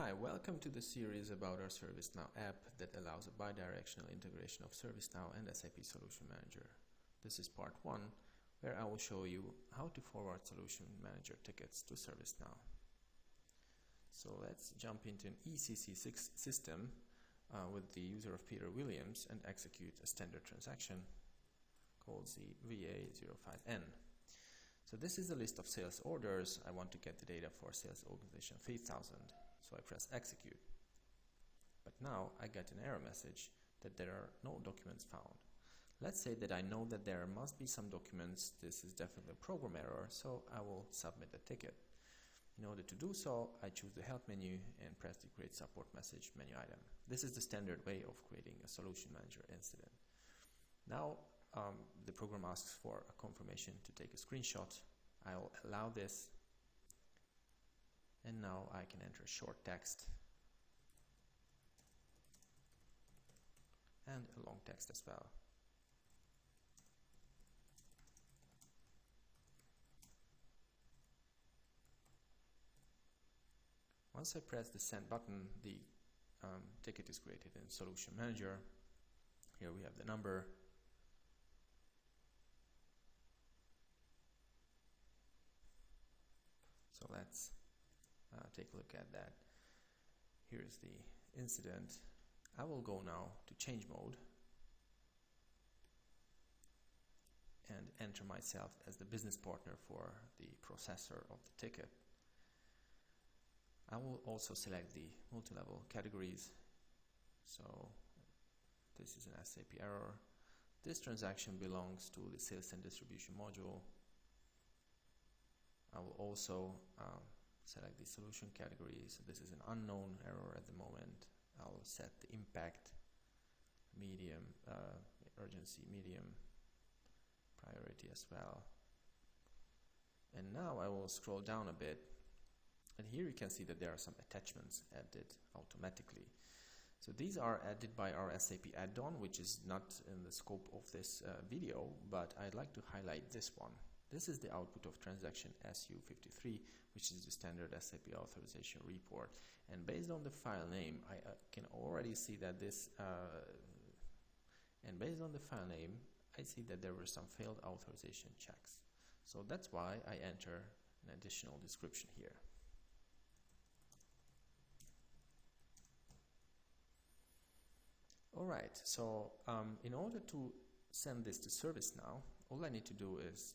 Hi, welcome to the series about our ServiceNow app that allows a bidirectional integration of ServiceNow and SAP Solution Manager. This is part 1, where I will show you how to forward Solution Manager tickets to ServiceNow. So let's jump into an ECC6 system with the user of Peter Williams and execute a standard transaction called the VA05N. So this is a list of sales orders. I want to get the data for sales organization 3000. So I press execute. But now I get an error message that there are no documents found. Let's say that I know that there must be some documents. This is definitely a program error, so I will submit a ticket. In order to do so, I choose the help menu and press the create support message menu item. This is the standard way of creating a solution manager incident. Now the program asks for a confirmation to take a screenshot. I'll allow this. And now I can enter short text and a long text as well. Once I press the send button, the ticket is created in Solution Manager. Here we have the number. So let's take a look at that. Here's the incident. I will go now to change mode and enter myself as the business partner for the processor of the ticket. I will also select the multi-level categories. So this is an SAP error. This transaction belongs to the sales and distribution module. I will also select the solution category. So this is an unknown error at the moment. I'll set the impact, medium, urgency, medium, priority as well. And now I will scroll down a bit. And here you can see that there are some attachments added automatically. So these are added by our SAP add-on, which is not in the scope of this video, but I'd like to highlight this one. This is the output of transaction SU53, which is the standard SAP authorization report. And based on the file name, I can already see that this, and based on the file name, I see that there were some failed authorization checks. So that's why I enter an additional description here. Alright, so in order to send this to ServiceNow, all I need to do is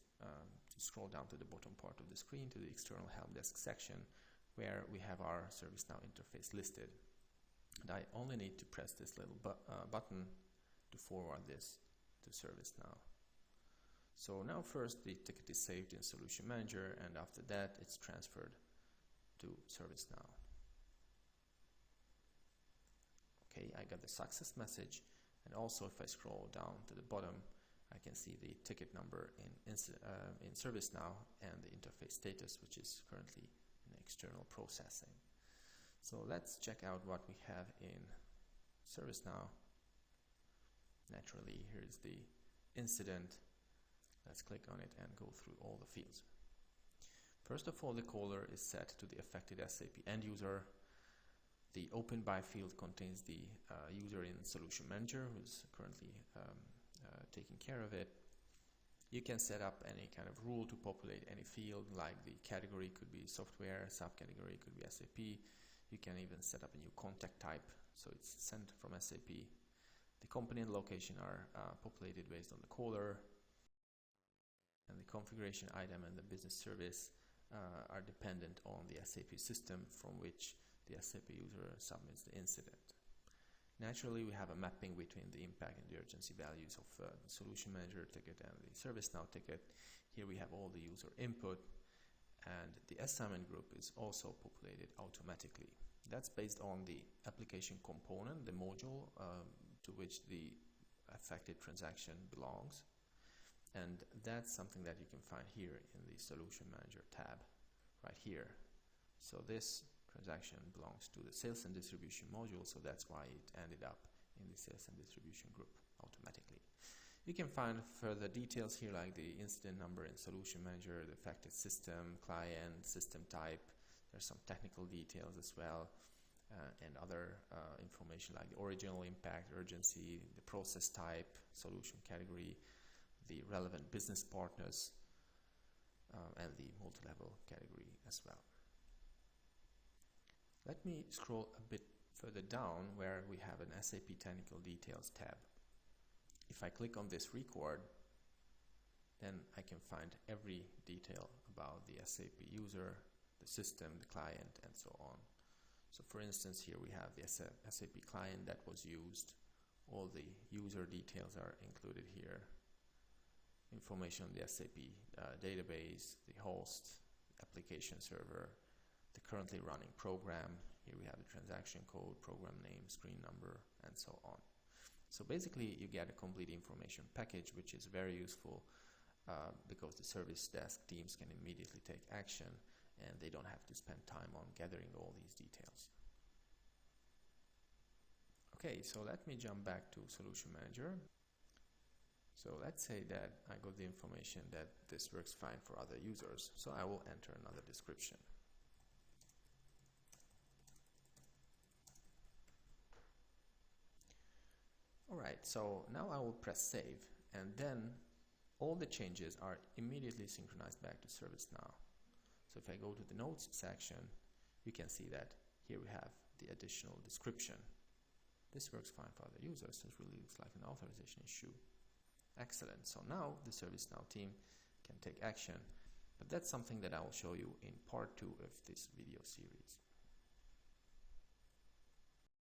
to scroll down to the bottom part of the screen to the external help desk section where we have our ServiceNow interface listed. And I only need to press this little button to forward this to ServiceNow. So now first the ticket is saved in Solution Manager, and after that it's transferred to ServiceNow. Okay, I got the success message, and also if I scroll down to the bottom, I can see the ticket number in ServiceNow and the interface status, which is currently in external processing. So let's check out what we have in ServiceNow. Naturally, here's the incident. Let's click on it and go through all the fields. First of all, the caller is set to the affected SAP end user. The open by field contains the user in Solution Manager who's currently taking care of it. You can set up any kind of rule to populate any field, like the category could be software, subcategory could be SAP. You can even set up a new contact type, so it's sent from SAP. The company and location are populated based on the caller, and the configuration item and the business service are dependent on the SAP system from which the SAP user submits the incident. Naturally, we have a mapping between the impact and the urgency values of the Solution Manager ticket and the ServiceNow ticket. Here we have all the user input, and the assignment group is also populated automatically. That's based on the application component, the module to which the affected transaction belongs. And that's something that you can find here in the Solution Manager tab, right here. So this transaction belongs to the sales and distribution module, so that's why it ended up in the sales and distribution group automatically. You can find further details here, like the incident number in Solution Manager, the affected system, client, system type. There's some technical details as well. and other information like the original impact, urgency, the process type, solution category, the relevant business partners, and the multi-level category as well. Let me scroll a bit further down where we have an SAP Technical Details tab. If I click on this record, then I can find every detail about the SAP user, the system, the client, and so on. So for instance, here we have the SAP client that was used. All the user details are included here. Information on the SAP database, the host, application server, the currently running program. Here we have the transaction code, program name, screen number, and so on. So basically you get a complete information package, which is very useful because the service desk teams can immediately take action and they don't have to spend time on gathering all these details. Okay, so let me jump back to Solution Manager. So let's say that I got the information that this works fine for other users. So I will enter another description. Alright, so now I will press save, and then all the changes are immediately synchronized back to ServiceNow. So if I go to the notes section, you can see that here we have the additional description. This works fine for other users. This really looks like an authorization issue. Excellent. So now the ServiceNow team can take action, but that's something that I will show you in part 2 of this video series.